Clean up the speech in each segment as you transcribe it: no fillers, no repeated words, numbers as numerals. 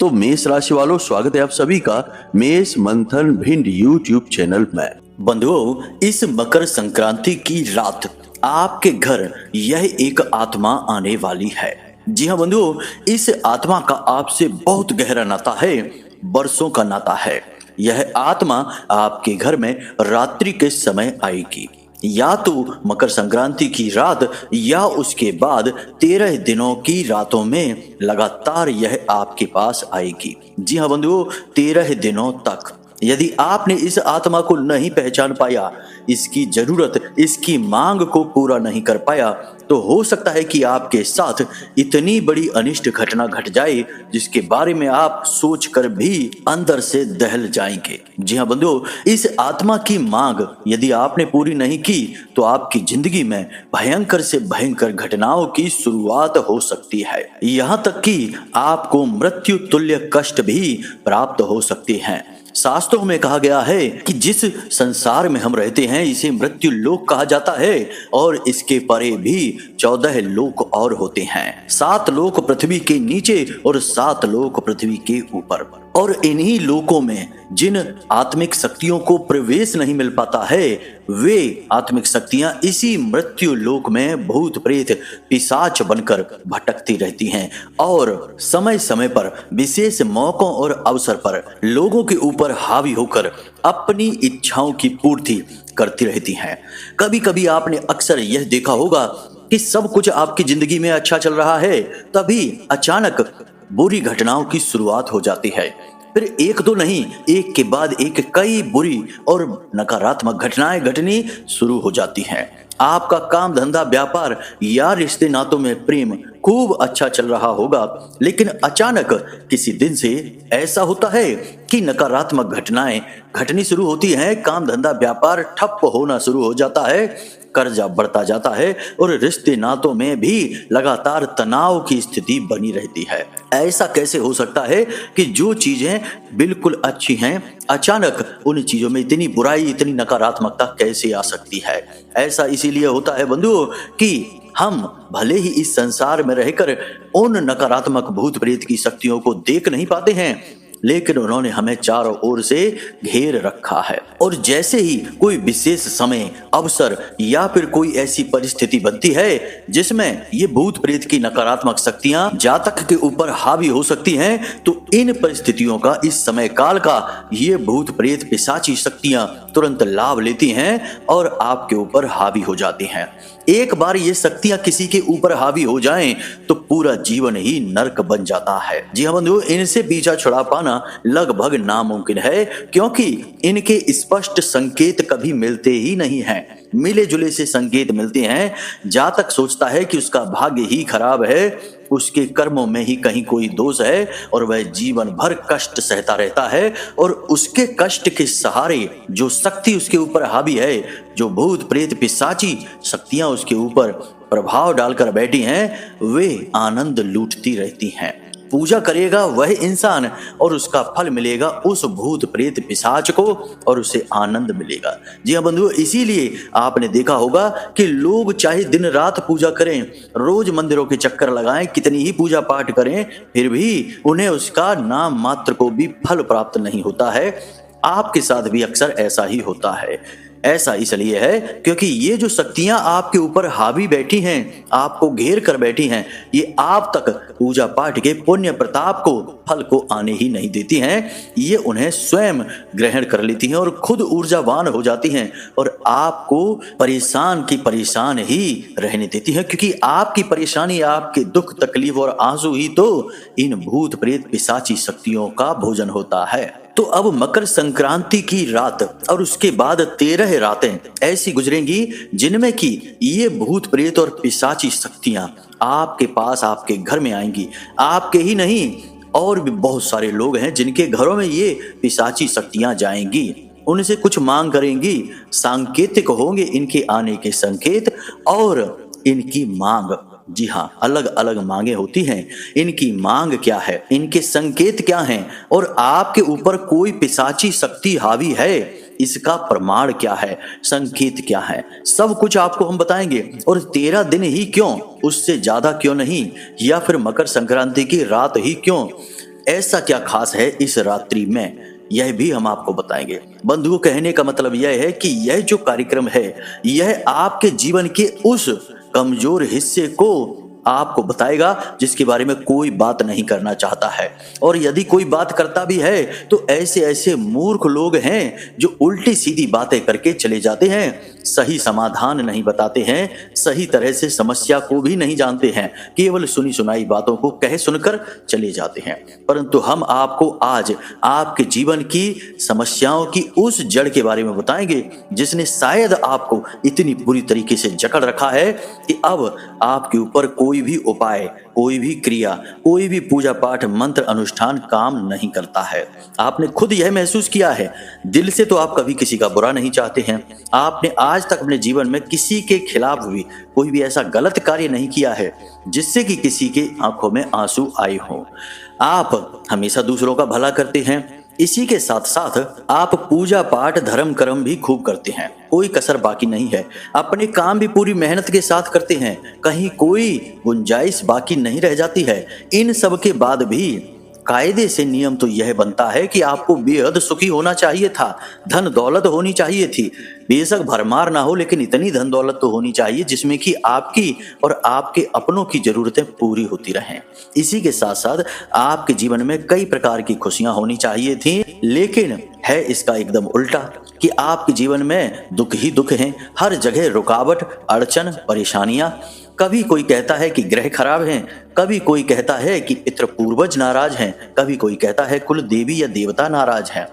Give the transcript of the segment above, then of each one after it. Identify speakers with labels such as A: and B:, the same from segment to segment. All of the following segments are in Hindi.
A: तो मेष राशि वालों, स्वागत है आप सभी का मेष मंथन भिंड यूट्यूब चैनल में।
B: बंधुओं, इस मकर संक्रांति की रात आपके घर यह एक आत्मा आने वाली है। जी हाँ बंधुओं, इस आत्मा का आपसे बहुत गहरा नाता है, बरसों का नाता है। यह आत्मा आपके घर में रात्रि के समय आएगी, या तो मकर संक्रांति की रात या उसके बाद 13 दिनों की रातों में लगातार यह आपके पास आएगी। जी हाँ बंधुओं, 13 दिनों तक। यदि आपने इस आत्मा को नहीं पहचान पाया, इसकी जरूरत, इसकी मांग को पूरा नहीं कर पाया, तो हो सकता है कि आपके साथ इतनी बड़ी अनिष्ट घटना घट जाए जिसके बारे में आप सोचकर भी अंदर से दहल जाएंगे। जी हाँ बंधुओं, इस आत्मा की मांग यदि आपने पूरी नहीं की तो आपकी जिंदगी में भयंकर से भयंकर घटनाओं की शुरुआत हो सकती है। यहाँ तक कि आपको मृत्यु तुल्य कष्ट भी प्राप्त हो सकते हैं। शास्त्रों में कहा गया है कि जिस संसार में हम रहते हैं इसे मृत्यु लोक कहा जाता है, और इसके परे भी 14 लोक और होते हैं। 7 लोक पृथ्वी के नीचे और 7 लोक पृथ्वी के ऊपर। और इन्हीं लोकों में जिन आत्मिक शक्तियों को प्रवेश नहीं मिल पाता है, वे आत्मिक शक्तियां इसी मृत्यु लोक में भूत प्रेत पिशाच बनकर भटकती रहती हैं और समय समय पर विशेष मौकों और अवसर पर लोगों के ऊपर हावी होकर अपनी इच्छाओं की पूर्ति करती रहती हैं। कभी कभी आपने अक्सर यह देखा होगा कि सब कुछ आपकी जिंदगी में अच्छा चल रहा है, तभी अचानक बुरी घटनाओं की शुरुआत हो जाती है। फिर एक दो नहीं, एक के बाद एक कई बुरी और नकारात्मक घटनाएं घटनी शुरू हो जाती हैं। आपका काम धंधा व्यापार या रिश्ते नातों में प्रेम खूब अच्छा चल रहा होगा, लेकिन अचानक किसी दिन से ऐसा होता है कि नकारात्मक घटनाएं घटनी शुरू होती हैं। काम धंधा व्यापार ठप होना शुरू हो जाता है, कर्जा बढ़ता जाता है और रिश्ते नातों में भी लगातार तनाव की स्थिति बनी रहती है। ऐसा कैसे हो सकता है कि जो चीजें बिल्कुल अच्छी हैं, अचानक उन चीजों में इतनी बुराई, इतनी नकारात्मकता कैसे आ सकती है? ऐसा इसीलिए होता है बंधुओं कि हम भले ही इस संसार में रहकर उन नकारात्मक भूत प्रेत की शक्तियों को देख नहीं पाते हैं, लेकिन उन्होंने हमें चारों ओर से घेर रखा है। और जैसे ही कोई विशेष समय, अवसर या फिर कोई ऐसी परिस्थिति बनती है जिसमें ये भूत प्रेत की नकारात्मक शक्तियां जातक के ऊपर हावी हो सकती हैं, तो इन परिस्थितियों का, इस समय काल का ये भूत प्रेत पिशाची शक्तियां तुरंत लाभ लेती हैं और आपके ऊपर हावी हो जाती हैं। एक बार ये शक्तियां किसी के ऊपर हावी हो जाएं तो पूरा जीवन ही नर्क बन जाता है। जी हाँ बंधुओं, इनसे पीछा छुड़ा पाना लगभग नामुमकिन है, क्योंकि इनके स्पष्ट संकेत कभी मिलते ही नहीं हैं। मिले जुले से संकेत मिलते हैं। जातक सोचता है कि उसका भाग्य ही खराब है, उसके कर्मों में ही कहीं कोई दोष है और वह जीवन भर कष्ट सहता रहता है, और उसके कष्ट के सहारे जो शक्ति उसके ऊपर हावी है, जो भूत प्रेत पिशाची शक्तियां उसके ऊपर प्रभाव डालकर बैठी हैं, वे आनंद लूटती रहती हैं। पूजा करेगा वह इंसान और उसका फल मिलेगा उस भूत प्रेत पिशाच को, और उसे आनंद मिलेगा। जी हाँ बंधुओं, इसीलिए आपने देखा होगा कि लोग चाहे दिन रात पूजा करें, रोज मंदिरों के चक्कर लगाएं, कितनी ही पूजा पाठ करें, फिर भी उन्हें उसका नाम मात्र को भी फल प्राप्त नहीं होता है। आपके साथ भी अक्सर ऐसा ही होता है। ऐसा इसलिए है क्योंकि ये जो शक्तियां आपके ऊपर हावी बैठी हैं, आपको घेर कर बैठी हैं, ये आप तक पूजा पाठ के पुण्य प्रताप को, फल को आने ही नहीं देती हैं। ये उन्हें स्वयं ग्रहण कर लेती हैं और खुद ऊर्जावान हो जाती हैं और आपको परेशान की परेशान ही रहने देती हैं, क्योंकि आपकी परेशानी, आपके दुख तकलीफ और आंसू ही तो इन भूत प्रेत पिशाची शक्तियों का भोजन होता है। तो अब मकर संक्रांति की रात और उसके बाद 13 रातें ऐसी गुजरेंगी जिनमें कि ये भूत प्रेत और पिशाची शक्तियां आपके पास, आपके घर में आएंगी। आपके ही नहीं, और भी बहुत सारे लोग हैं जिनके घरों में ये पिशाची शक्तियां जाएंगी, उनसे कुछ मांग करेंगी। सांकेतिक होंगे इनके आने के संकेत और इनकी मांग। जी हाँ, अलग अलग मांगे होती हैं। इनकी मांग क्या है, इनके संकेत क्या हैं, और आपके ऊपर कोई पिशाची शक्ति हावी है, इसका प्रमाण क्या है, संकेत क्या है, सब कुछ आपको हम बताएंगे। और 13 दिन ही क्यों, उससे ज्यादा क्यों नहीं, या फिर मकर संक्रांति की रात ही क्यों, ऐसा क्या खास है इस रात्रि में, यह भी हम आपको बताएंगे। बंधुओं, कहने का मतलब यह है कि यह जो कार्यक्रम है यह आपके जीवन के उस कमजोर हिस्से को आपको बताएगा जिसके बारे में कोई बात नहीं करना चाहता है। और यदि कोई बात करता भी है तो ऐसे ऐसे मूर्ख लोग हैं जो उल्टी सीधी बातें करके चले जाते हैं, सही समाधान नहीं बताते हैं, सही तरह से समस्या को भी नहीं जानते हैं, केवल सुनी सुनाई बातों को कह सुनकर चले जाते हैं। परंतु हम आपको आज आपके जीवन की समस्याओं की उस जड़ के बारे में बताएंगे जिसने शायद आपको इतनी बुरी तरीके से जकड़ रखा है कि अब आपके ऊपर कोई भी उपाय, कोई भी क्रिया, कोई भी पूजा पाठ, मंत्र, अनुष्ठान काम नहीं करता है। आपने खुद यह महसूस किया है। दिल से तो आप कभी किसी का बुरा नहीं चाहते हैं। आपने आज तक अपने जीवन में किसी के खिलाफ भी कोई भी ऐसा गलत कार्य नहीं किया है जिससे कि किसी के आंखों में आंसू आए हों। आप हमेशा दूसरों का भला करते हैं। इसी के साथ साथ आप पूजा पाठ, धर्म कर्म भी खूब करते हैं, कोई कसर बाकी नहीं है। अपने काम भी पूरी मेहनत के साथ करते हैं, कहीं कोई गुंजाइश बाकी नहीं रह जाती है। इन सब के बाद भी कायदे से नियम तो यह बनता है कि आपको बेहद सुखी होना चाहिए था, धन दौलत होनी चाहिए थी। बेशक भरमार ना हो, लेकिन इतनी धन दौलत तो होनी चाहिए जिसमें कि आपकी और आपके अपनों की जरूरतें पूरी होती रहें। इसी के साथ साथ आपके जीवन में कई प्रकार की खुशियां होनी चाहिए थी, लेकिन है इसका एकदम उल्टा कि आपके जीवन में दुख ही दुख हैं। हर जगह रुकावट, अड़चन, परेशानियां। कभी कोई कहता है कि ग्रह खराब हैं, कभी कोई कहता है कि पितृ पूर्वज नाराज हैं, कभी कोई कहता है कुल देवी या देवता नाराज हैं।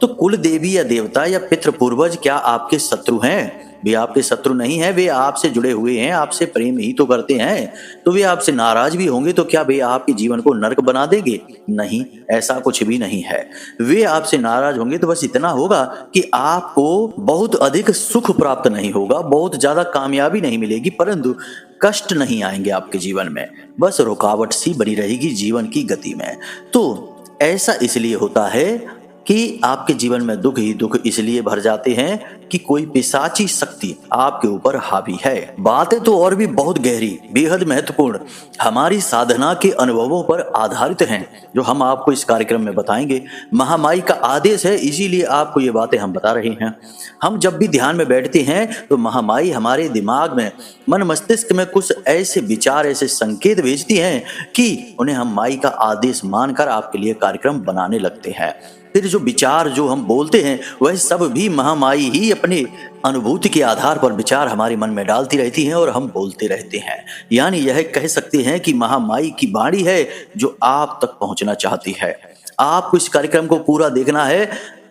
B: तो कुल देवी या देवता या पितृ पूर्वज क्या आपके शत्रु हैं? वे आपके शत्रु नहीं हैं, वे आपसे जुड़े हुए हैं, आपसे प्रेम ही तो करते हैं। तो वे आपसे नाराज भी होंगे तो क्या वे आपके जीवन को नरक बना देंगे? नहीं, ऐसा कुछ भी नहीं है। वे आपसे नाराज होंगे तो बस इतना होगा कि आपको बहुत अधिक सुख प्राप्त नहीं होगा, बहुत ज्यादा कामयाबी नहीं मिलेगी, परंतु कष्ट नहीं आएंगे आपके जीवन में, बस रुकावट सी बनी रहेगी जीवन की गति में। तो ऐसा इसलिए होता है कि आपके जीवन में दुख ही दुख इसलिए भर जाते हैं कि कोई पिशाची शक्ति आपके ऊपर हावी है। बातें तो और भी बहुत गहरी, बेहद महत्वपूर्ण, हमारी साधना के अनुभवों पर आधारित हैं जो हम आपको इस कार्यक्रम में बताएंगे। महामाई का आदेश है, इसीलिए आपको ये बातें हम बता रहे हैं। हम जब भी ध्यान में बैठते हैं तो महामाई हमारे दिमाग में, मन मस्तिष्क में कुछ ऐसे विचार, ऐसे संकेत भेजती हैं कि उन्हें हम माई का आदेश मानकर आपके लिए कार्यक्रम बनाने लगते हैं। फिर जो विचार जो हम बोलते हैं वह सब भी महामाई ही अपने अनुभूति के आधार पर विचार हमारे मन में डालती रहती हैं और हम बोलते रहते हैं। यानी यह कह सकते हैं कि महामाई की वाणी है जो आप तक पहुंचना चाहती है। आपको इस कार्यक्रम को पूरा देखना है।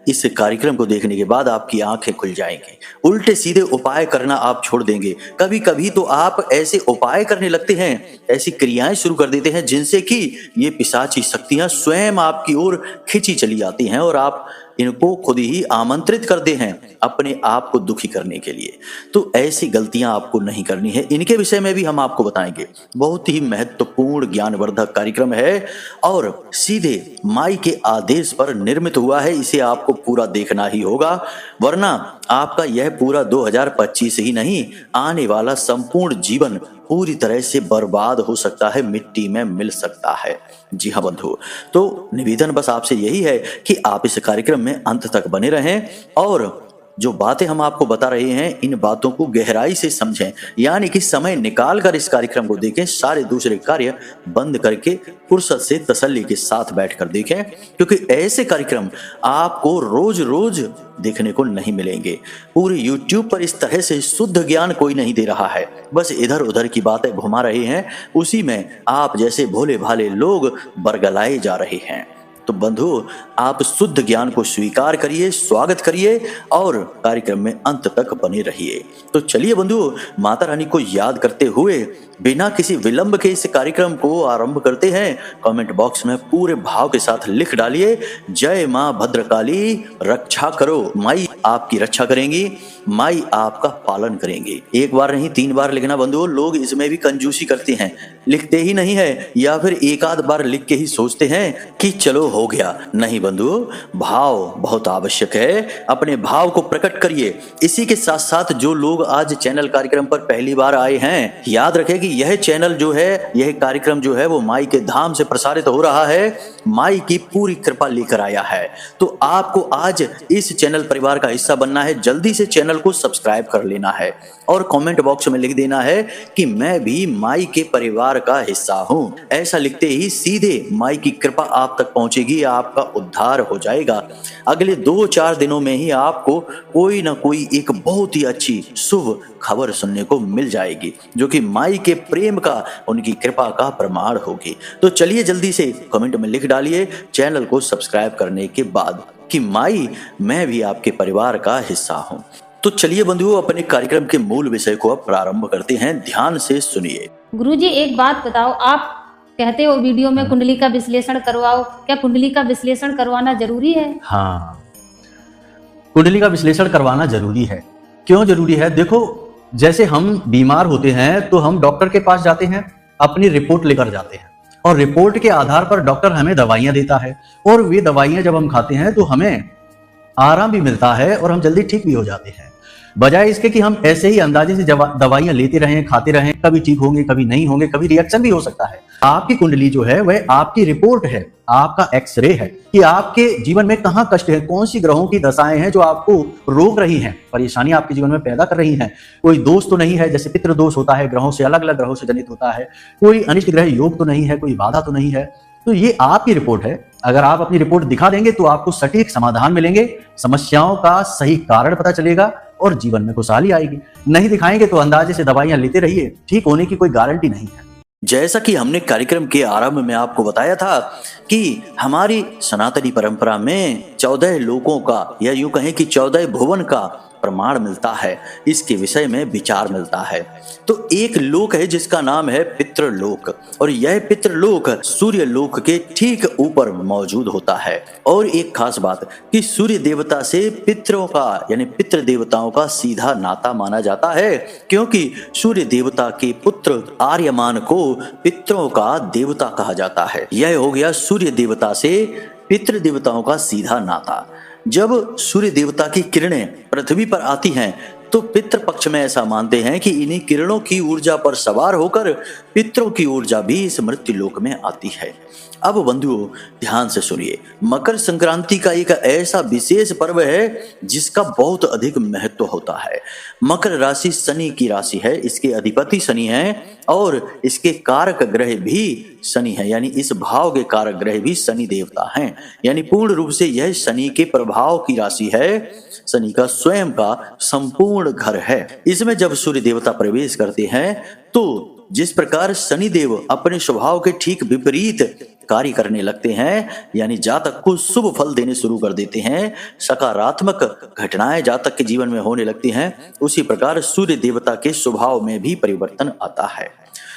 B: इस कार्यक्रम को देखने के बाद आपकी आंखें खुल जाएंगी, उल्टे सीधे उपाय करना आप छोड़ देंगे। कभी कभी तो आप ऐसे उपाय करने लगते हैं, ऐसी क्रियाएं शुरू कर देते हैं जिनसे कि ये पिशाची शक्तियां स्वयं आपकी ओर खिंची चली आती हैं और आप इनको खुद ही आमंत्रित करते हैं अपने आप को दुखी करने के लिए। तो ऐसी गलतियां आपको नहीं करनी है। इनके विषय में भी हम आपको बताएंगे। बहुत ही महत्वपूर्ण ज्ञानवर्धक कार्यक्रम है और सीधे माई के आदेश पर निर्मित हुआ है। इसे आपको पूरा देखना ही होगा, वरना आपका यह पूरा 2025 ही नहीं, आने वाला संपूर्ण जीवन पूरी तरह से बर्बाद हो सकता है, मिट्टी में मिल सकता है। जी हाँ बंधु, तो निवेदन बस आपसे यही है कि आप इस कार्यक्रम में अंत तक बने रहें और जो बातें हम आपको बता रहे हैं इन बातों को गहराई से समझें, यानी कि समय निकाल कर इस कार्यक्रम को देखें, सारे दूसरे कार्य बंद करके फुर्सत से तसल्ली के साथ बैठकर देखें, क्योंकि ऐसे कार्यक्रम आपको रोज रोज देखने को नहीं मिलेंगे। पूरे YouTube पर इस तरह से शुद्ध ज्ञान कोई नहीं दे रहा है, बस इधर उधर की बातें घुमा रहे हैं, उसी में आप जैसे भोले भाले लोग बरगलाए जा रहे हैं। तो बंधु, आप शुद्ध ज्ञान को स्वीकार करिए, स्वागत करिए और कार्यक्रम में अंत तक बने रहिए। तो चलिए बंधु, माता रानी को याद करते हुए बिना किसी विलंब के इस कार्यक्रम को आरंभ करते हैं। कमेंट बॉक्स में पूरे भाव के साथ लिख डालिए, जय मां भद्रकाली, रक्षा करो। माई आपकी रक्षा करेंगी, माई आपका पालन करेंगे। एक बार नहीं 3 बार लिखना बंधुओं। लोग इसमें भी कंजूसी करते हैं, लिखते ही नहीं है या फिर एक आध बार लिख के ही सोचते हैं कि चलो हो गया। नहीं बंधुओं, भाव बहुत आवश्यक है, अपने भाव को प्रकट करिए। इसी के साथ साथ जो लोग आज चैनल कार्यक्रम पर पहली बार आए हैं, याद रखें कि यह चैनल जो है, यह कार्यक्रम जो है वो माई के धाम से प्रसारित हो रहा है, माई की पूरी कृपा लेकर आया है। तो आपको आज इस चैनल परिवार का हिस्सा बनना है, जल्दी से चैनल को सब्सक्राइब कर लेना है और कमेंट बॉक्स में लिख देना है कि मैं भी माई के परिवार का हिस्सा हूं। ऐसा लिखते ही सीधे माई की कृपा आप तक पहुंचेगी, आपका उद्धार हो जाएगा। अगले 2-4 दिनों में ही आपको कोई ना कोई एक बहुत ही अच्छी शुभ खबर सुनने को मिल जाएगी, जो कि माई के प्रेम का, उनकी कृपा का प्रमाण होगी। तो चलिए जल्दी से कमेंट में लिख डालिए चैनल को सब्सक्राइब करने के बाद कि माई मैं भी आपके परिवार का हिस्सा हूं। तो चलिए बंधुओं, अपने कार्यक्रम के मूल विषय को अब प्रारंभ करते हैं, ध्यान से सुनिए।
C: गुरुजी एक बात बताओ, आप कहते हो वीडियो में कुंडली का विश्लेषण करवाओ, क्या कुंडली का विश्लेषण करवाना जरूरी है?
D: हाँ, कुंडली का विश्लेषण करवाना जरूरी है। क्यों जरूरी है? देखो, जैसे हम बीमार होते हैं तो हम डॉक्टर के पास जाते हैं, अपनी रिपोर्ट लेकर जाते हैं और रिपोर्ट के आधार पर डॉक्टर हमें दवाइयां देता है और वे दवाइयां जब हम खाते हैं तो हमें आराम भी मिलता है और हम जल्दी ठीक भी हो जाते हैं। बजाय इसके कि हम ऐसे ही अंदाजे से दवाइयां लेते रहें, खाते रहें, कभी ठीक होंगे, कभी नहीं होंगे, कभी रिएक्शन भी हो सकता है। आपकी कुंडली जो है वह आपकी रिपोर्ट है, आपका एक्सरे है कि आपके जीवन में कहाँ कष्ट है, कौन सी ग्रहों की दशाएं हैं जो आपको रोक रही हैं, परेशानी आपके जीवन में पैदा कर रही हैं। कोई दोष तो नहीं है, जैसे पितृ दोष होता है, ग्रहों से अलग अलग ग्रहों से जनित होता है। कोई अनिष्ट ग्रह योग तो नहीं है, कोई बाधा तो नहीं है। तो ये आपकी रिपोर्ट है। अगर आप अपनी रिपोर्ट दिखा देंगे तो आपको सटीक समाधान मिलेंगे, समस्याओं का सही कारण पता चलेगा और जीवन में खुशहाली आएगी। नहीं दिखाएंगे तो अंदाजे से दवाइयां लेते रहिए, ठीक होने की कोई गारंटी नहीं है।
B: जैसा कि हमने कार्यक्रम के आरंभ में आपको बताया था कि हमारी सनातनी परंपरा में 14 लोकों का, या यूं कहें कि 14 भुवन का प्रमाण मिलता है, इसके विषय में विचार मिलता है। तो एक लोक है जिसका नाम है पितृलोक, और यह पितृलोक सूर्य लोक के ठीक ऊपर मौजूद होता है। और एक खास बात कि सूर्य देवता से पितरों का, यानी पितृ देवताओं का सीधा नाता माना जाता है, क्योंकि सूर्य देवता के पुत्र आर्यमान को पितरों का देवता कहा जाता है। यह हो गया सूर्य देवता से पितृ देवताओं का सीधा नाता। जब सूर्य देवता की किरणें पृथ्वी पर आती हैं तो पितृ पक्ष में ऐसा मानते हैं कि इन्हीं किरणों की ऊर्जा पर सवार होकर पितरों की ऊर्जा भी इस मृत्यु लोक में आती है। अब बंधुओं ध्यान से सुनिए, मकर संक्रांति का एक ऐसा विशेष पर्व है जिसका बहुत अधिक महत्व होता है। मकर राशि शनि की राशि है, इसके अधिपति शनि है और इसके कारक ग्रह भी शनि है, यानी इस भाव के कारक ग्रह भी शनि देवता हैं। यानी पूर्ण रूप से यह शनि के प्रभाव की राशि है, शनि का स्वयं का संपूर्ण घर है। इसमें जब सूर्य देवता प्रवेश करते हैं तो जिस प्रकार शनि देव अपने स्वभाव के ठीक विपरीत कार्य करने लगते हैं, यानी जातक को शुभ फल देने शुरू कर देते हैं, सकारात्मक घटनाएं जातक के जीवन में होने लगती हैं, उसी प्रकार सूर्य देवता के स्वभाव में भी परिवर्तन आता है।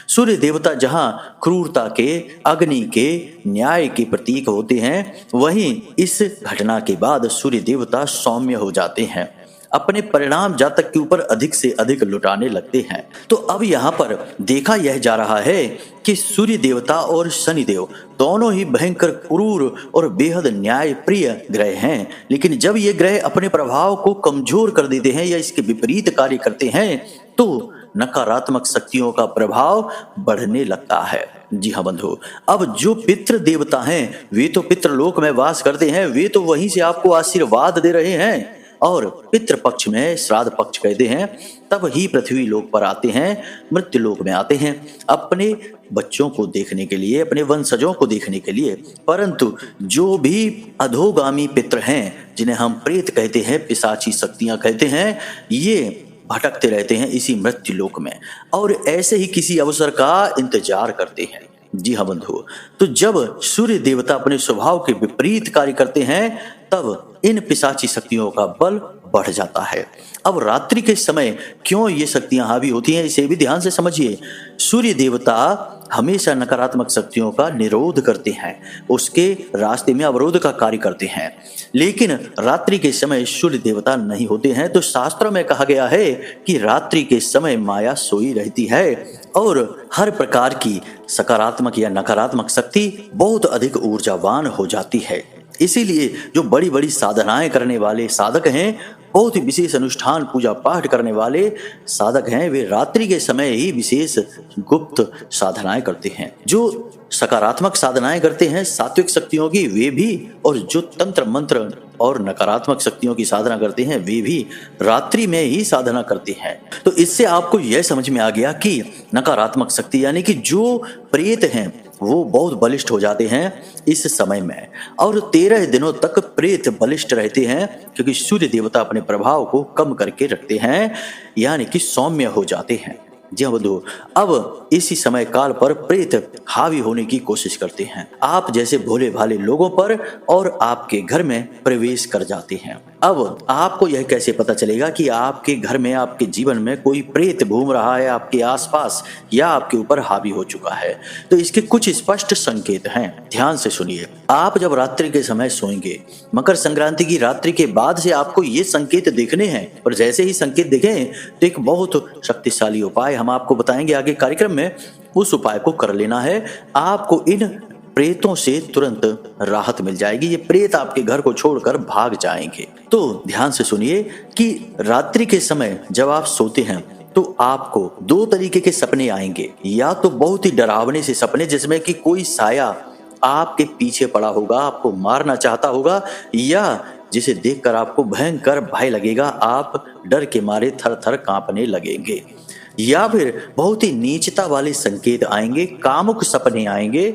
B: सूर्य देवता जहां क्रूरता के, अग्नि के, न्याय के प्रतीक होते हैं, वहीं इस घटना के बाद सूर्य देवता सौम्य हो जाते हैं, अपने परिणाम जातक के ऊपर अधिक से अधिक लुटाने लगते हैं। तो अब यहाँ पर देखा यह जा रहा है कि सूर्य देवता और शनि देव दोनों ही भयंकर क्रूर और बेहद न्याय प्रिय ग्रह हैं, लेकिन जब ये ग्रह अपने प्रभाव को कमजोर कर देते हैं या इसके विपरीत कार्य करते हैं तो नकारात्मक शक्तियों का प्रभाव बढ़ने लगता है। जी हाँ बंधु, अब जो पितृ देवता हैं वे तो पितृलोक में वास करते हैं, वे तो वहीं से आपको आशीर्वाद दे रहे हैं, और पितृ पक्ष में श्राद्ध पक्ष कहते हैं, तब ही पृथ्वी लोक पर आते हैं, मृत्यु लोक में आते हैं अपने बच्चों को देखने के लिए, अपने वंशजों को देखने के लिए। परंतु जो भी अधोगामी पितृ हैं, जिन्हें हम प्रेत कहते हैं, पिशाची शक्तियां कहते हैं, ये भटकते रहते हैं इसी मृत्यु लोक में और ऐसे ही किसी अवसर का इंतजार करते हैं। जी हाँ बंधु, तो जब सूर्य देवता अपने स्वभाव के विपरीत कार्य करते हैं तब इन पिशाची शक्तियों का बल बढ़ जाता है। अब रात्रि के समय क्यों ये शक्तियां हावी होती हैं, इसे भी ध्यान से समझिए। सूर्य देवता हमेशा नकारात्मक शक्तियों का निरोध करते हैं, उसके रास्ते में अवरोध का कार्य करते हैं, लेकिन रात्रि के समय सूर्य देवता नहीं होते हैं। तो शास्त्रों में कहा गया है कि रात्रि के समय माया सोई रहती है और हर प्रकार की सकारात्मक या नकारात्मक शक्ति बहुत अधिक ऊर्जावान हो जाती है। इसीलिए जो बड़ी बड़ी साधनाएं करने वाले साधक हैं, बहुत ही विशेष अनुष्ठान पूजा पाठ करने वाले साधक हैं, वे रात्रि के समय ही विशेष गुप्त साधनाएं करते हैं। जो सकारात्मक साधनाएं करते हैं सात्विक शक्तियों की, वे भी, और जो तंत्र मंत्र और नकारात्मक शक्तियों की साधना करते हैं वे भी रात्रि में ही साधना करते हैं। तो इससे आपको यह समझ में आ गया कि नकारात्मक शक्ति यानी कि जो प्रेत हैं वो बहुत बलिष्ठ हो जाते हैं इस समय में, और 13 दिनों तक प्रेत बलिष्ठ रहते हैं, क्योंकि सूर्य देवता अपने प्रभाव को कम करके रखते हैं, यानी कि सौम्य हो जाते हैं। जी हाँ बंधु, अब इसी समय काल पर प्रेत हावी होने की कोशिश करते हैं आप जैसे भोले भाले लोगों पर, और आपके घर में प्रवेश कर जाते हैं। अब आपको यह कैसे पता चलेगा कि आपके घर में, आपके जीवन में कोई प्रेत घूम रहा है आपके आसपास या आपके ऊपर हावी हो चुका है? तो इसके कुछ स्पष्ट संकेत हैं, ध्यान से सुनिए। आप जब रात्रि के समय सोएंगे, मकर संक्रांति की रात्रि के बाद से आपको ये संकेत देखने हैं, और जैसे ही संकेत दिखें तो एक बहुत शक्तिशाली उपाय हम आपको बताएंगे आगे कार्यक्रम में। उस उपाय को कर लेना है, आपको इन प्रेतों से तुरंत राहत मिल जाएगी। ये प्रेत आपके घर को छोड़कर भाग जाएंगे। तो ध्यान से सुनिए कि रात्रि के समय जब आप सोते हैं तो आपको 2 तरीके के सपने आएंगे, या तो बहुत ही डरावने से सपने जिसमें कि कोई साया आपके पीछे पड़ा होगा, आपको मारना चाहता होगा, या जिसे देखकर आपको भयंकर भय लगेगा, आप डर के मारे थर थर कांपने लगेंगे। या फिर बहुत ही नीचता वाले संकेत आएंगे, कामुक सपने आएंगे,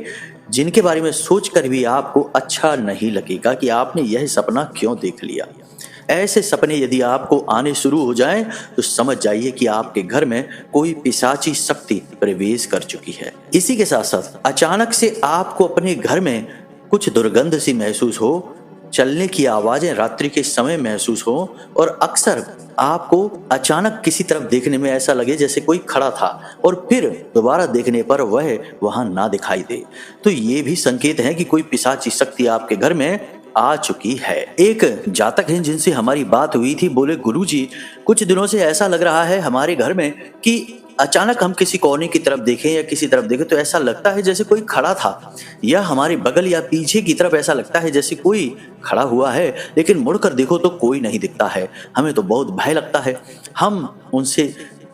B: जिनके बारे में सोचकर भी आपको अच्छा नहीं लगेगा कि आपने यह सपना क्यों देख लिया। ऐसे सपने यदि आपको आने शुरू हो जाएं तो समझ जाइए कि आपके घर में कोई पिशाची शक्ति प्रवेश कर चुकी है। इसी के साथ साथ अचानक से आपको अपने घर में कुछ दुर्गंध सी महसूस हो, चलने की आवाजें रात्रि के समय महसूस हो, और अक्सर आपको अचानक किसी तरफ देखने में ऐसा लगे जैसे कोई खड़ा था और फिर दोबारा देखने पर वह वहां ना दिखाई दे। तो ये भी संकेत है कि कोई पिशाची शक्ति आपके घर में आ चुकी है। एक जातक हैं जिनसे हमारी बात हुई थी, बोले गुरुजी कुछ दिनों से ऐसा लग रहा है हमारे घर में कि अचानक हम किसी कोने की तरफ देखें या किसी तरफ देखें तो ऐसा लगता है जैसे कोई खड़ा था, या हमारे बगल या पीछे की तरफ ऐसा लगता है जैसे कोई खड़ा हुआ है, लेकिन मुड़कर देखो तो कोई नहीं दिखता है। हमें तो बहुत भय लगता है। हम उनसे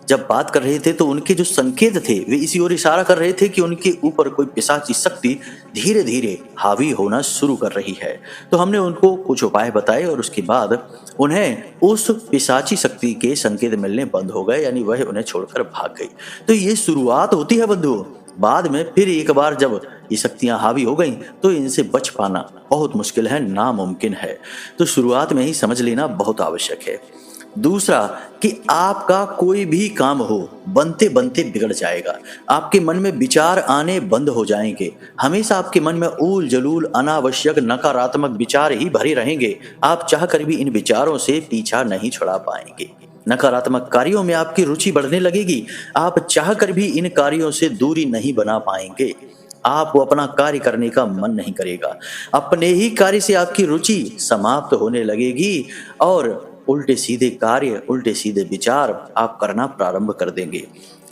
B: जब बात कर रहे थे तो उनके जो संकेत थे वे इसी ओर इशारा कर रहे थे कि उनके ऊपर कोई पिशाची शक्ति धीरे धीरे हावी होना शुरू कर रही है। तो हमने उनको कुछ उपाय बताए और उसके बाद उन्हें उस पिशाची शक्ति के संकेत मिलने बंद हो गए, यानी वह उन्हें छोड़कर भाग गई। तो ये शुरुआत होती है बंधु। बाद में फिर एक बार जब ये शक्तियां हावी हो गई तो इनसे बच पाना बहुत मुश्किल है, नामुमकिन है। तो शुरुआत में ही समझ लेना बहुत आवश्यक है। दूसरा कि आपका कोई भी काम हो बनते बनते बिगड़ जाएगा। आपके मन में विचार आने बंद हो जाएंगे। हमेशा आपके मन में ऊल जलूल अनावश्यक नकारात्मक विचार ही भरे रहेंगे। आप चाहकर भी इन विचारों से पीछा नहीं छुड़ा पाएंगे। नकारात्मक कार्यों में आपकी रुचि बढ़ने लगेगी। आप चाहकर भी इन कार्यों से दूरी नहीं बना पाएंगे। आपको अपना कार्य करने का मन नहीं करेगा। अपने ही कार्य से आपकी रुचि समाप्त होने लगेगी और उल्टे सीधे कार्य, उल्टे सीधे विचार आप करना प्रारंभ कर देंगे।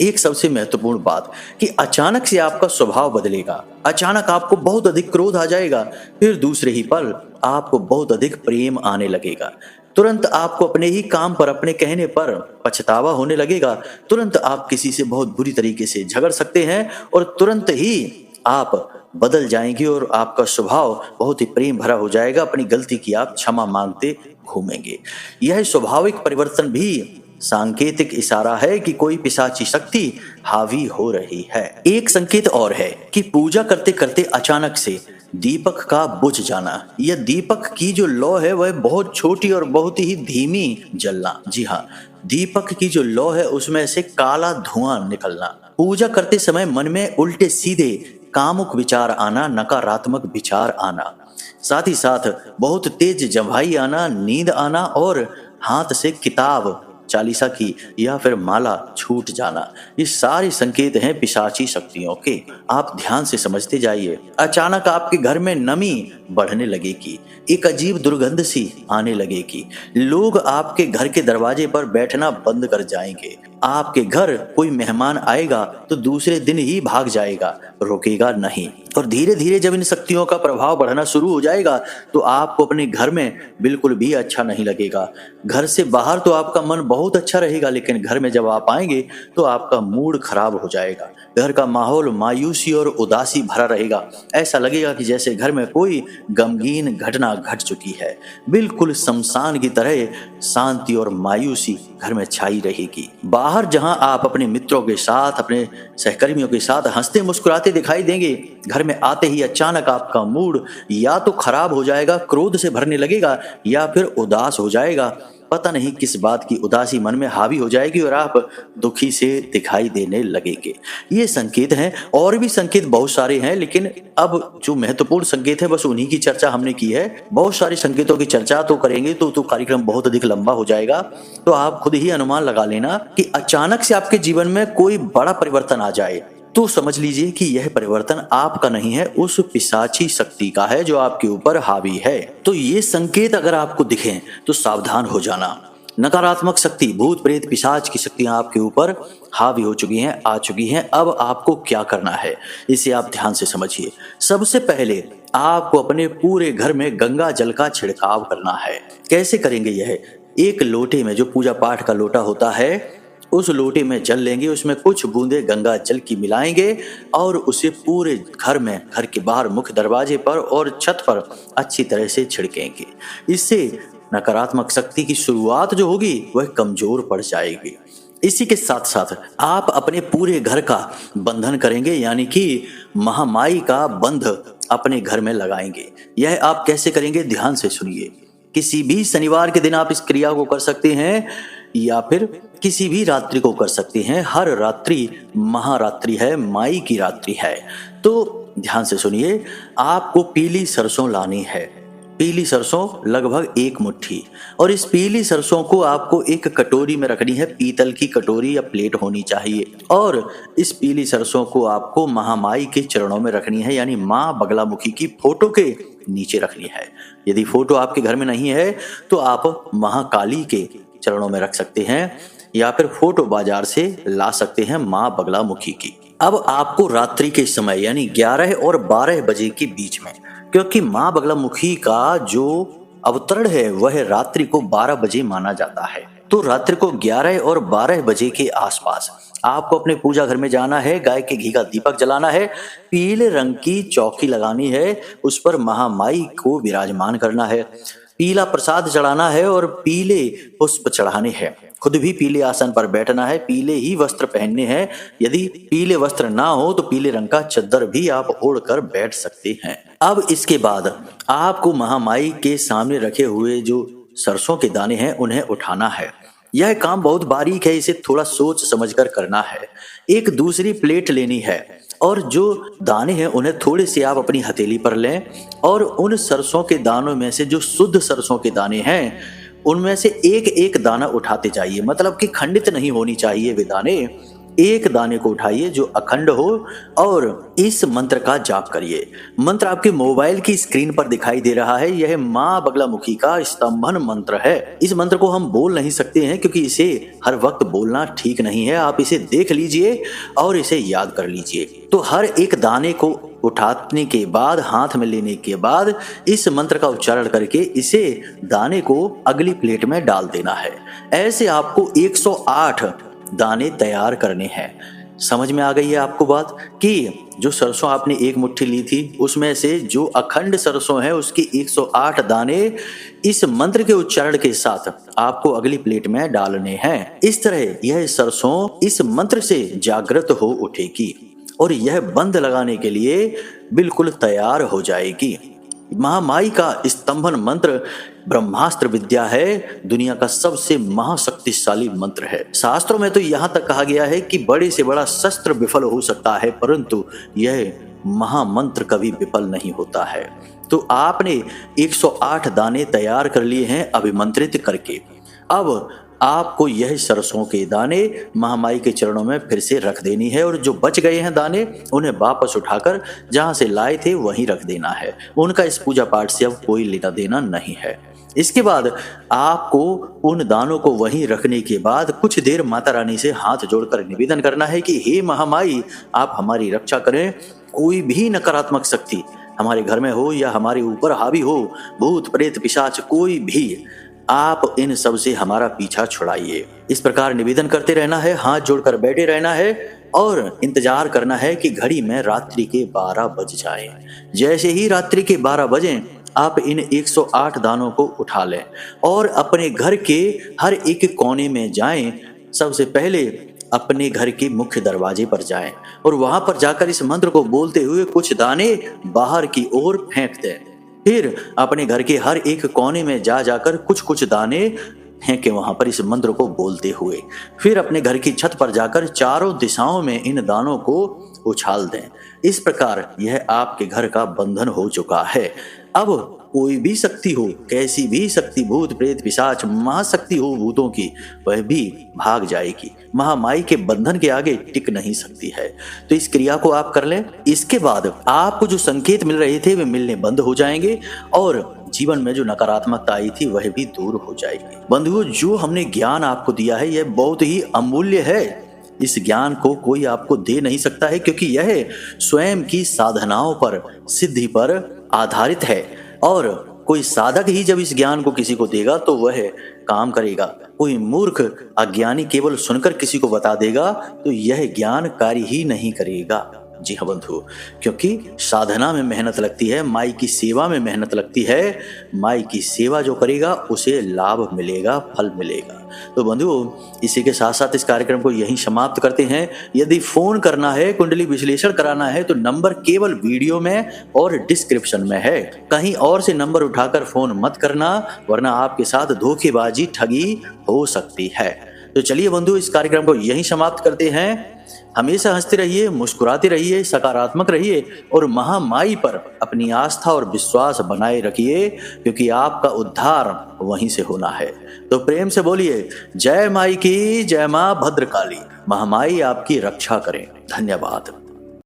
B: एक सबसे महत्वपूर्ण बात कि अचानक से आपका स्वभाव बदलेगा। अचानक आपको बहुत अधिक क्रोध आ जाएगा, फिर दूसरे ही पल आपको बहुत अधिक प्रेम आने लगेगा। तुरंत आपको अपने ही काम पर, अपने कहने पर पछतावा होने लगेगा। तुरंत आप किसी से बहुत बुरी तरीके से झगड़ सकते हैं और तुरंत ही आप बदल जाएंगे और आपका स्वभाव बहुत ही प्रेम भरा हो जाएगा। अपनी गलती की आप क्षमा मांगते घूमेंगे। यह स्वाभाविक परिवर्तन भी सांकेतिक इशारा है कि कोई पिशाची शक्ति हावी हो रही है। एक संकेत और है कि पूजा करते करते अचानक से दीपक का बुझ जाना। यह दीपक की जो लौ है वह बहुत छोटी और बहुत ही धीमी जलना। जी हाँ, दीपक की जो लौ है उसमें से काला धुआं निकलना। पूजा करते समय मन में उल्टे सीधे कामुक विचार आना, नकारात्मक विचार आना, साथ ही साथ बहुत तेज जम्हाई आना, नींद आना और हाथ से किताब, चालीसा की या फिर माला छूट जाना। ये सारे संकेत हैं पिशाची शक्तियों के। आप ध्यान से समझते जाइए। अचानक आपके घर में नमी बढ़ने लगेगी, एक अजीब दुर्गंध सी आने लगेगी। लोग आपके घर के दरवाजे पर बैठना बंद कर जाएंगे। आपके घर कोई मेहमान आएगा तो दूसरे दिन ही भाग जाएगा, रोकेगा नहीं। और धीरे धीरे जब इन शक्तियों का प्रभाव बढ़ना शुरू हो जाएगा तो आपको अपने घर में बिल्कुल भी अच्छा नहीं लगेगा। घर से बाहर तो आपका मन बहुत अच्छा रहेगा, लेकिन घर में जब आप आएंगे तो आपका मूड खराब हो जाएगा। घर का माहौल मायूसी और उदासी भरा रहेगा। ऐसा लगेगा कि जैसे घर में कोई गमगीन घटना घट चुकी है। बिल्कुल शमशान की तरह शांति और मायूसी घर में छाई रहेगी। बाहर जहां आप अपने मित्रों के साथ, अपने सहकर्मियों के साथ हंसते मुस्कुराते दिखाई देंगे, घर में आते ही अचानक आपका मूड या तो खराब हो जाएगा, क्रोध से भरने लगेगा, या फिर उदास हो जाएगा। पता नहीं किस बात की उदासी मन में हावी हो जाएगी और आप दुखी से दिखाई देने लगेंगे। ये संकेत हैं, और भी संकेत बहुत सारे हैं, लेकिन अब जो महत्वपूर्ण संकेत है बस उन्हीं की चर्चा हमने की है। बहुत सारे संकेतों की चर्चा तो करेंगे तो कार्यक्रम बहुत अधिक लंबा हो जाएगा। तो आप खुद ही अनुमान लगा लेना कि अचानक से आपके जीवन में कोई बड़ा परिवर्तन आ जाए तो समझ लीजिए कि यह परिवर्तन आपका नहीं है, उस पिशाची शक्ति का है जो आपके ऊपर हावी है। तो ये संकेत अगर आपको दिखें तो सावधान हो जाना। नकारात्मक शक्ति, भूत प्रेत पिशाच की शक्तियां आपके ऊपर हावी हो चुकी हैं, आ चुकी हैं। अब आपको क्या करना है इसे आप ध्यान से समझिए। सबसे पहले आपको अपने पूरे घर में गंगा जल का छिड़काव करना है। कैसे करेंगे यह? एक लोटे में, जो पूजा पाठ का लोटा होता है, उस लोटे में जल लेंगे, उसमें कुछ बूंदे गंगा जल की मिलाएंगे और उसे पूरे घर में, घर के बाहर मुख्य दरवाजे पर और छत पर अच्छी तरह से छिड़केंगे। इससे नकारात्मक शक्ति की शुरुआत जो होगी वह कमजोर पड़ जाएगी। इसी के साथ साथ आप अपने पूरे घर का बंधन करेंगे, यानी कि महामाई का बंध अपने घर में लगाएंगे। यह आप कैसे करेंगे ध्यान से सुनिए। किसी भी शनिवार के दिन आप इस क्रिया को कर सकते हैं या फिर किसी भी रात्रि को कर सकते हैं। हर रात्रि महारात्रि है, माई की रात्रि है। तो ध्यान से सुनिए, आपको पीली सरसों लानी है। पीली सरसों लगभग 1 मुट्ठी, और इस पीली सरसों को आपको एक कटोरी में रखनी है। पीतल की कटोरी या प्लेट होनी चाहिए, और इस पीली सरसों को आपको महामाई के चरणों में रखनी है, यानी माँ बगलामुखी की फोटो के नीचे रखनी है। यदि फोटो आपके घर में नहीं है तो आप महाकाली के चरणों में रख सकते हैं, या फिर फोटो बाजार से ला सकते हैं माँ बगलामुखी की। अब आपको रात्रि के समय यानी 11 और 12 बजे के बीच में, क्योंकि माँ बगलामुखी का जो अवतरण है वह रात्रि को 12 बजे माना जाता है, तो रात्रि को 11 और 12 बजे के आसपास आपको अपने पूजा घर में जाना है। गाय के घी का दीपक जलाना है, पीले रंग की चौकी लगानी है, उस पर महामाई को विराजमान करना है, पीला प्रसाद चढ़ाना है और पीले पुष्प चढ़ाने हैं। खुद भी पीले आसन पर बैठना है, पीले ही वस्त्र पहनने हैं। यदि पीले वस्त्र ना हो तो पीले रंग का चद्दर भी आप ओढ़कर बैठ सकते हैं। अब इसके बाद आपको महामाई के सामने रखे हुए जो सरसों के दाने हैं उन्हें उठाना है। यह काम बहुत बारीक है, इसे थोड़ा सोच समझकर करना है। एक दूसरी प्लेट लेनी है और जो दाने हैं उन्हें थोड़े से आप अपनी हथेली पर लें, और उन सरसों के दानों में से जो शुद्ध सरसों के दाने हैं उनमें से एक एक दाना उठाते जाइए। मतलब कि खंडित नहीं होनी चाहिए वे दाने। एक दाने को उठाइए जो अखंड हो और इस मंत्र का जाप करिए। मंत्र आपके मोबाइल की स्क्रीन पर दिखाई दे रहा है। यह माँ बगलामुखी का स्तंभन मंत्र है। इस मंत्र को हम बोल नहीं सकते हैं क्योंकि इसे हर वक्त बोलना ठीक नहीं है। आप इसे देख लीजिए और इसे याद कर लीजिए। तो हर एक दाने को उठाने के बाद, हाथ में लेने के बाद इस मंत्र का उच्चारण करके इसे दाने को अगली प्लेट में डाल देना है। ऐसे आपको 108 दाने तैयार करने हैं। समझ में आ गई है आपको बात कि जो सरसों आपने 1 मुट्ठी ली थी उसमें से जो अखंड सरसों है उसके 108 दाने इस मंत्र के उच्चारण के साथ आपको अगली प्लेट में डालने हैं। इस तरह यह सरसों इस मंत्र से जागृत हो उठेगी और यह बंद लगाने के लिए बिल्कुल तैयार हो जाएगी। महामाई का स्तंभन मंत्र ब्रह्मास्त्र विद्या है, दुनिया का सबसे महाशक्तिशाली मंत्र है। शास्त्रों में तो यहाँ तक कहा गया है कि बड़े से बड़ा शस्त्र विफल हो सकता है परंतु यह महामंत्र कभी विफल नहीं होता है। तो आपने 108 दाने तैयार कर लिए हैं अभिमंत्रित करके। अब आपको यह सरसों के दाने महामाई के चरणों में फिर से रख देनी है और जो बच गए हैं दाने उन्हें वापस उठाकर जहां से लाए थे वहीं रख देना है। उनका इस पूजा पाठ से अब कोई लेना देना नहीं है। इसके बाद आपको उन दानों को वहीं रखने के बाद कुछ देर माता रानी से हाथ जोड़कर निवेदन करना है कि हे महामाई, आप हमारी रक्षा करें। कोई भी नकारात्मक शक्ति हमारे घर में हो या हमारे ऊपर हावी हो, भूत प्रेत पिशाच कोई भी, आप इन सब से हमारा पीछा छुड़ाइए। इस प्रकार निवेदन करते रहना है, हाथ जोड़कर बैठे रहना है और इंतजार करना है कि घड़ी में रात्रि के 12 बज जाएं। जैसे ही रात्रि के 12 बजें, आप इन 108 दानों को उठा लें और अपने घर के हर एक कोने में जाएं। सबसे पहले अपने घर के मुख्य दरवाजे पर जाएं और वहां पर जाकर इस मंत्र को बोलते हुए कुछ दाने बाहर की ओर फेंक दें। फिर अपने घर के हर एक कोने में जाकर कुछ कुछ दाने फेंके वहां पर इस मंत्र को बोलते हुए। फिर अपने घर की छत पर जाकर चारों दिशाओं में इन दानों को उछाल दें। इस प्रकार यह आपके घर का बंधन हो चुका है। अब कोई भी शक्ति हो, कैसी भी शक्ति, भूत प्रेत पिशाच, महाशक्ति हो भूतों की, वह भी भाग जाएगी। महामाई के बंधन के आगे टिक नहीं सकती है। तो इस क्रिया को आप कर लें। इसके बाद आपको जो संकेत मिल रहे थे वे मिलने बंद हो जाएंगे और जीवन में जो नकारात्मकता आई थी वह भी दूर हो जाएगी। बंधुओं, जो हमने ज्ञान आपको दिया है यह बहुत ही अमूल्य है। इस ज्ञान को कोई आपको दे नहीं सकता है, क्योंकि यह स्वयं की साधनाओं पर, सिद्धि पर आधारित है। और कोई साधक ही जब इस ज्ञान को किसी को देगा तो वह काम करेगा। कोई मूर्ख अज्ञानी केवल सुनकर किसी को बता देगा तो यह ज्ञान कार्य ही नहीं करेगा। जी हाँ बंधु, क्योंकि साधना में मेहनत लगती है, माई की सेवा में मेहनत लगती है। माई की सेवा जो करेगा उसे लाभ मिलेगा, फल मिलेगा। तो बंधुओं, इसी के साथ साथ इस कार्यक्रम को यहीं समाप्त करते हैं। यदि फोन करना है, कुंडली विश्लेषण कराना है तो नंबर केवल वीडियो में और डिस्क्रिप्शन में है। कहीं और से नंबर उठाकर फोन मत करना, वरना आपके साथ धोखेबाजी, ठगी हो सकती है। तो चलिए बंधु, इस कार्यक्रम को यहीं समाप्त करते हैं। हमेशा हंसते रहिए, मुस्कुराते रहिए, सकारात्मक रहिए और महामाई पर अपनी आस्था और विश्वास बनाए रखिए, क्योंकि आपका उद्धार वहीं से होना है। तो प्रेम से बोलिए जय माई की, जय मां भद्रकाली। महामाई आपकी रक्षा करें। धन्यवाद।